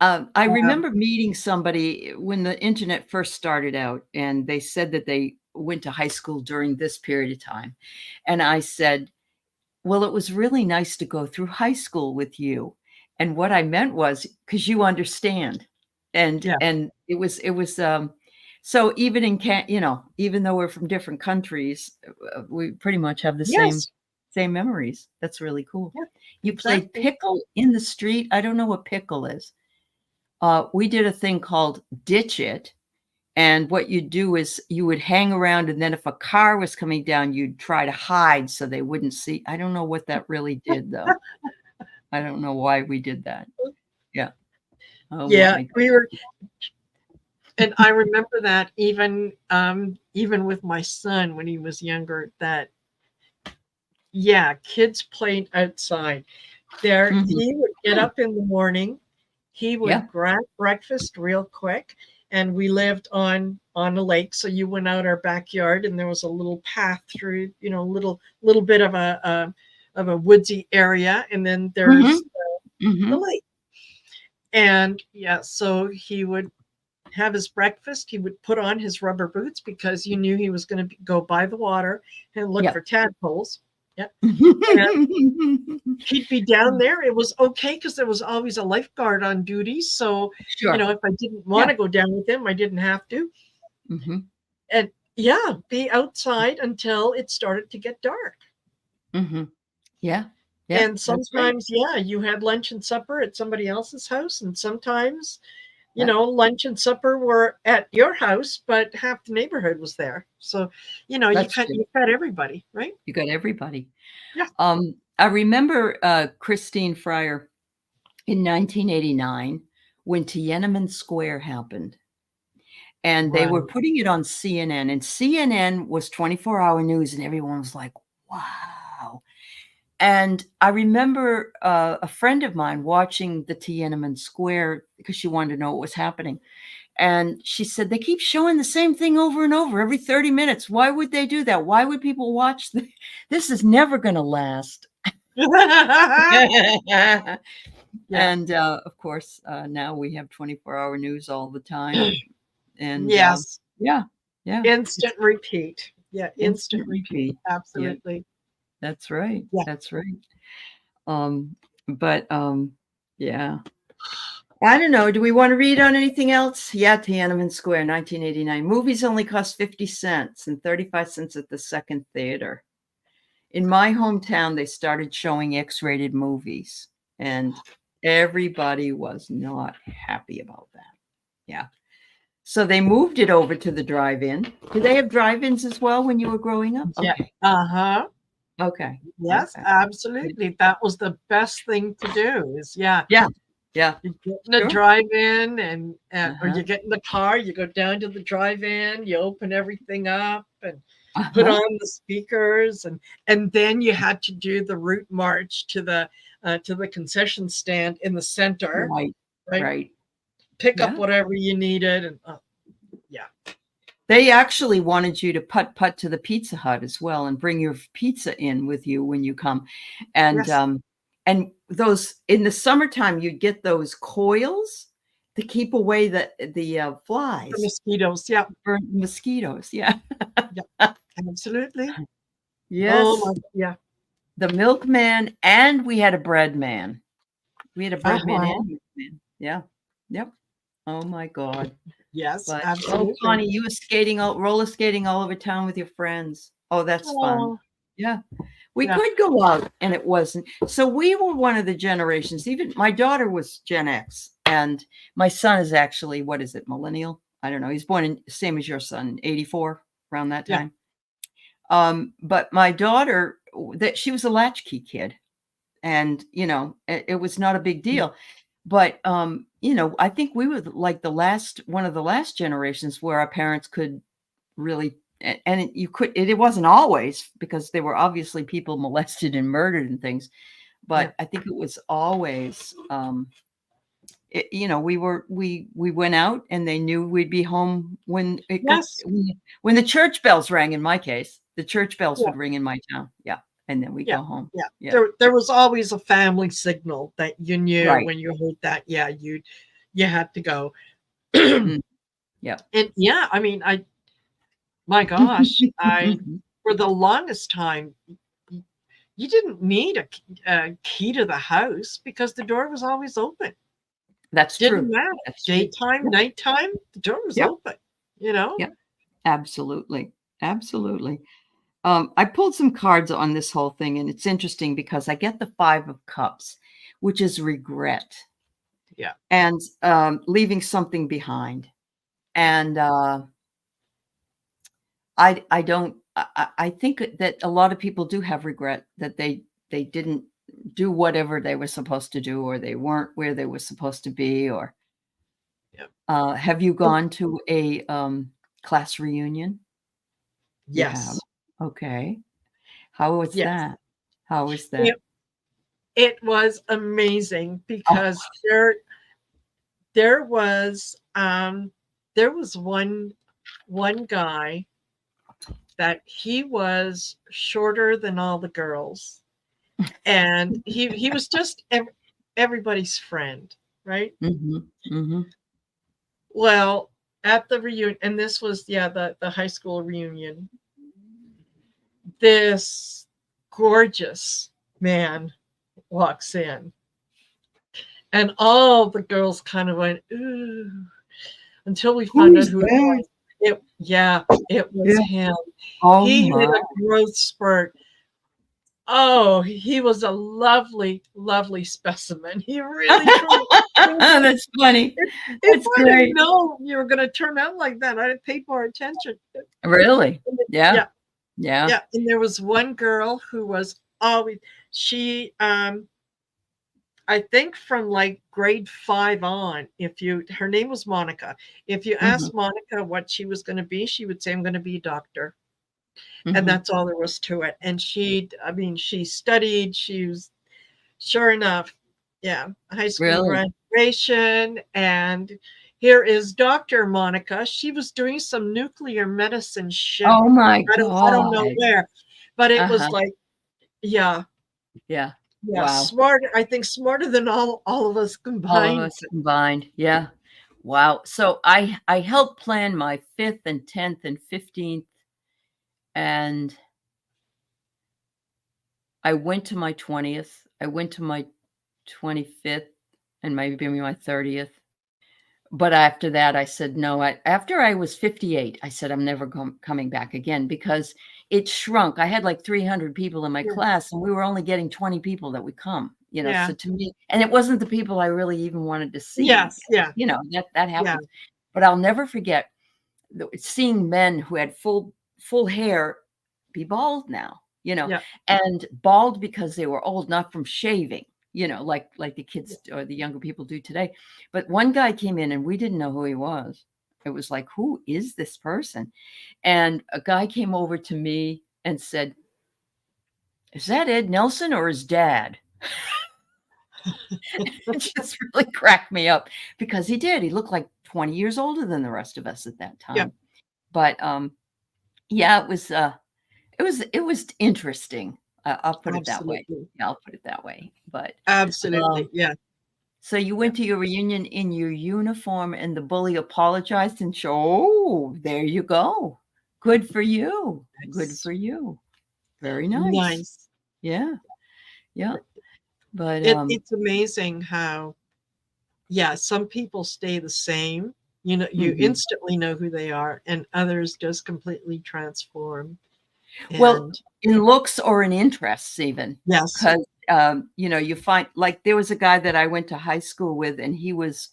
I remember meeting somebody when the internet first started out, and they said that they went to high school during this period of time. And I said, well, it was really nice to go through high school with you. And what I meant was because you understand. And it was so even even though we're from different countries, we pretty much have the same memories. That's really cool. Yeah, you played pickle in the street. I don't know what pickle is. We did a thing called Ditch It. And what you'd do is you would hang around, and then if a car was coming down, you'd try to hide so they wouldn't see. I don't know what that really did, though. I don't know why we did that. Yeah. Oh, yeah, we were. And I remember that even with my son when he was younger, that, kids played outside. There, he would get up in the morning. He would grab breakfast real quick. And we lived on a lake, so you went out our backyard, and there was a little path through, little bit of a woodsy area, and then there's the lake. And so he would have his breakfast. He would put on his rubber boots because you knew he was going to go by the water and look for tadpoles. Yeah. He'd be down there. It was okay because there was always a lifeguard on duty. So, if I didn't want to go down with him, I didn't have to. And be outside until it started to get dark. Yeah. And sometimes, you had lunch and supper at somebody else's house. And sometimes you know, lunch and supper were at your house, but half the neighborhood was there. So, you know, That's true. you got everybody, right? You got everybody. Yeah. I remember Christine Fryer in 1989 when Tiananmen Square happened. And they were Right. putting it on CNN, and CNN was 24-hour news, and everyone was like, wow. And I remember a friend of mine watching the Tiananmen Square because she wanted to know what was happening. And she said, they keep showing the same thing over and over every 30 minutes. Why would they do that? Why would people watch this? This is never going to last. Yeah. And of course, now we have 24-hour news all the time. And Yes. yeah. Instant repeat. Yeah. Instant Instant repeat. repeat. Yeah, Absolutely. that's right. Yeah. That's right. But yeah. I don't know. Do we want to read on anything else? Yeah, Tiananmen Square, 1989. Movies only cost 50 cents and 35 cents at the second theater. In my hometown, they started showing X-rated movies, and everybody was not happy about that. Yeah. So they moved it over to the drive-in. Did they have drive-ins as well when you were growing up? Yeah. Okay. Uh-huh. Okay. Yes, Okay. absolutely. That was the best thing to do is, yeah. Yeah. Yeah. You get in a Sure. drive-in and or Uh-huh. you get in the car, you go down to the drive-in, you open everything up and put Uh-huh. on the speakers, and then you had to do the route march to the concession stand in the center, Right. right? Right. Pick up Yeah. whatever you needed, and yeah. They actually wanted you to putt to the Pizza Hut as well and bring your pizza in with you when you come. And Yes. and those in the summertime, you'd get those coils to keep away the The flies, mosquitoes. Yeah. burn mosquitoes. Yeah. Yeah. Absolutely. Oh Yes. my, yeah. The milkman, and we had a bread man. We had a bread man Uh-huh. and milkman. Yeah. Yep. Oh my God. Yes, But, oh, absolutely. Connie, you were roller skating all over town with your friends. Oh, that's fun. Oh, Yeah. We yeah. could go out and it wasn't. So we were one of the generations, even my daughter was Gen X and my son is actually, what is it, millennial? I don't know. He's born in same as your son, 84, around that Yeah. time. But my daughter, that she was a latchkey kid and, you know, it was not a big deal. But, you know, I think we were like one of the last generations where our parents could really, and it wasn't always because there were obviously people molested and murdered and things, Yeah. but I think it was always, you know, we went out and they knew we'd be home when Yes. when the church bells rang. In my case, the church bells Yeah. would ring in my town. Yeah. And then we Yeah. go home. Yeah. Yeah. There was always a family signal that you knew Right. when you heard that. Yeah, you had to go. Mm. Yeah. And yeah, I mean, my gosh, for the longest time, you didn't need a key to the house because the door was always open. That's Didn't true. matter. That's true. Daytime, Yep. nighttime, the door was Yep. open, you know? Yep. Absolutely. Absolutely. I pulled some cards on this whole thing, and it's interesting because I get the 5 of Cups, which is regret Yeah. and leaving something behind. And I don't. I think that a lot of people do have regret that they didn't do whatever they were supposed to do, or they weren't where they were supposed to be. Or Yeah. have you gone to a class reunion? You have. Yes. Okay. How was Yes. that? How was that? It it was amazing Oh, because there was one guy that he was shorter than all the girls, and he was just everybody's friend, right? mhm, mhm. Well, at the reunion, and this was, yeah, the high school reunion, this gorgeous man walks in, and all the girls kind of went, ooh, until we Who found out is who it that? was. Yeah, it was Yeah. him. Oh He hit my. a growth spurt Oh, he was a lovely, lovely specimen. He really, truly. That's funny. If That's I'd have great. known you were going to turn out like that, I'd have paid more attention. Really? Yeah. Yeah, Yeah. yeah. And there was one girl who was always, she, I think from like grade 5 on, her name was Monica. If you Mhm. asked Monica what she was going to be, she would say, I'm going to be a doctor. And Mhm. that's all there was to it. And she studied, she was, sure enough, yeah, high school Really? graduation. And here is Dr. Monica. She was doing some nuclear medicine shit. Oh my I don't know God. where, but it was Uh-huh. like, yeah, Yeah. yeah, Wow. smarter. I think smarter than all of us All of combined. us combined. Yeah. Wow. So I helped plan my 5th and 10th and 15th, and I went to my 20th. I went to my 25th and maybe my 30th. But after that, I said, no, after I was 58, I said, I'm never coming back again because it shrunk. I had like 300 people in my Yeah, class and we were only getting 20 people that would come, yeah, so to me, and it wasn't the people I really even wanted to see, yes, yeah, that yeah, happens. But I'll never forget seeing men who had full hair be bald now, yeah, and bald because they were old, not from shaving, like the kids or the younger people do today. But one guy came in and we didn't know who he was. It was like, who is this person? And a guy came over to me and said, is that Ed Nelson or his dad? It just really cracked me up because he did. He looked like 20 years older than the rest of us at that yeah, time. But yeah, it was interesting. I'll put it that way. absolutely, Yeah, I'll put it that way. But absolutely, um, yeah, so you yeah, went to your reunion in your uniform, and the bully apologized and showed. Oh, there you go. Good for you. Good nice, for you. Very nice. nice. Yeah, yeah. But It's amazing how, yeah, some people stay the same. You mhm. instantly know who they are, and others just completely transform. Well, And in looks or in interests even, yes, 'cause, you find like, there was a guy that I went to high school with, and he was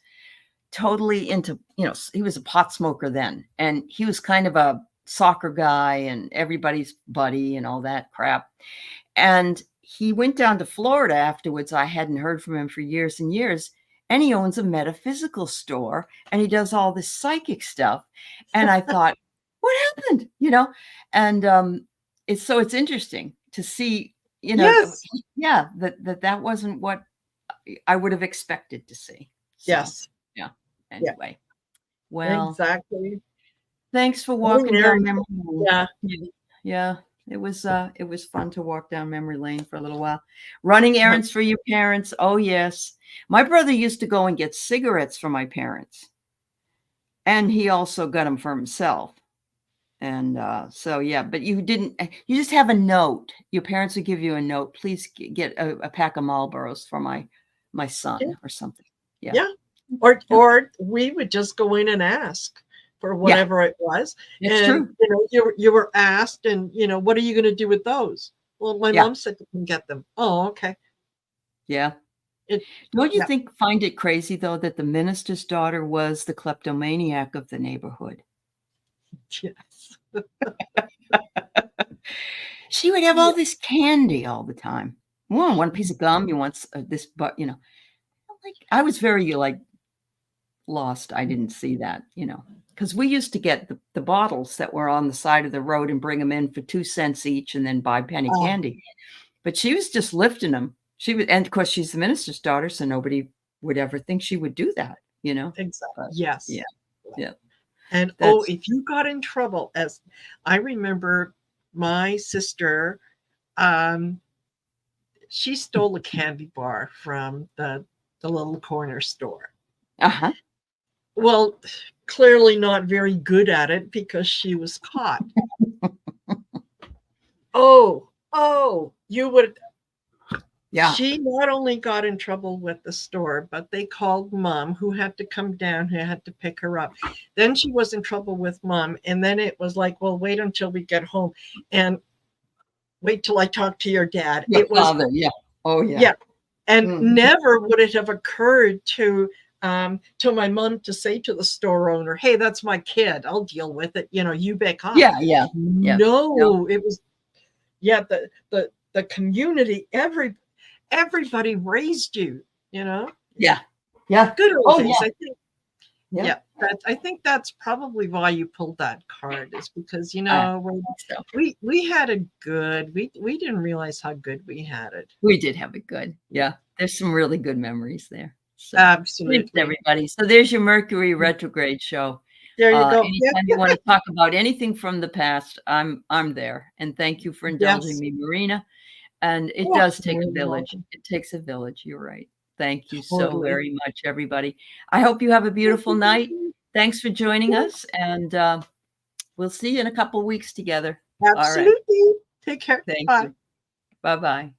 totally into, he was a pot smoker then, and he was kind of a soccer guy and everybody's buddy and all that crap. And he went down to Florida afterwards. I hadn't heard from him for years and years. And he owns a metaphysical store and he does all this psychic stuff. And I thought, what happened? And it's interesting to see, yes, yeah, that wasn't what I would have expected to see. So yes, yeah. yeah, Anyway, well, exactly. thanks for Oh, walking Mary, down memory lane. yeah, Yeah. Yeah, it was fun to walk down memory lane for a little while. Running uh, errands for your parents. Oh, yes. My brother used to go and get cigarettes for my parents, and he also got them for himself. And so, yeah, but you just have a note. Your parents would give you a note. Please get a pack of Marlboros for my yeah, son or something. Yeah. yeah. Or Yeah. or we would just go in and ask for Yeah, whatever it was, it's and true. you were asked, and what are you going to do with those? Well, my Yeah. mom said to come get them. Oh, okay. Yeah. It, Don't you yeah, find it crazy though that the minister's daughter was the kleptomaniac of the neighborhood? yes, She would have yeah, all this candy all the time. One piece of gum, you want this, but like I was very like lost. I didn't see that, because we used to get the bottles that were on the side of the road and bring them in for 2 cents each, and then buy penny oh, candy. But she was just lifting them. She was, and of course she's the minister's daughter, so nobody would ever think she would do that. exactly. But yeah, Yes. yeah, And oh, that's if you got in trouble, as I remember, my sister, um, she stole a candy bar from the little corner store. uh-huh. Well, clearly not very good at it because she was caught. Oh, you would. Yeah. She not only got in trouble with the store, but they called mom, who had to come down, who had to pick her up. Then she was in trouble with mom. And then it was like, well, wait until we get home. And wait till I talk to your dad. Your It was, father, yeah. Oh, yeah. yeah. And Mhm. never would it have occurred to my mom to say to the store owner, hey, that's my kid. I'll deal with it. You know, you back off. Yeah, yeah, yeah. No. No, it was, yeah, the community, everybody raised you, you know? Yeah. Yeah. Good old Oh, days. yeah. I think, Yeah. yeah, I think that's probably why you pulled that card, is because, you I know, think so. we had it good. We didn't realize how good we had it. We did have it good. Yeah. There's some really good memories there. So thanks, Absolutely. everybody. So there's your Mercury retrograde show. There you go. Yep. Anytime you want to talk about anything from the past, I'm there. And thank you for indulging Yes. me, Marina. And it Oh, does take you're a village. welcome. It takes a village. You're right. Thank you so Totally. very much, everybody. I hope you have a beautiful night. Thanks for joining us. And we'll see you in a couple weeks together. All right. Absolutely. Take care. Thank Bye. you. Bye-bye.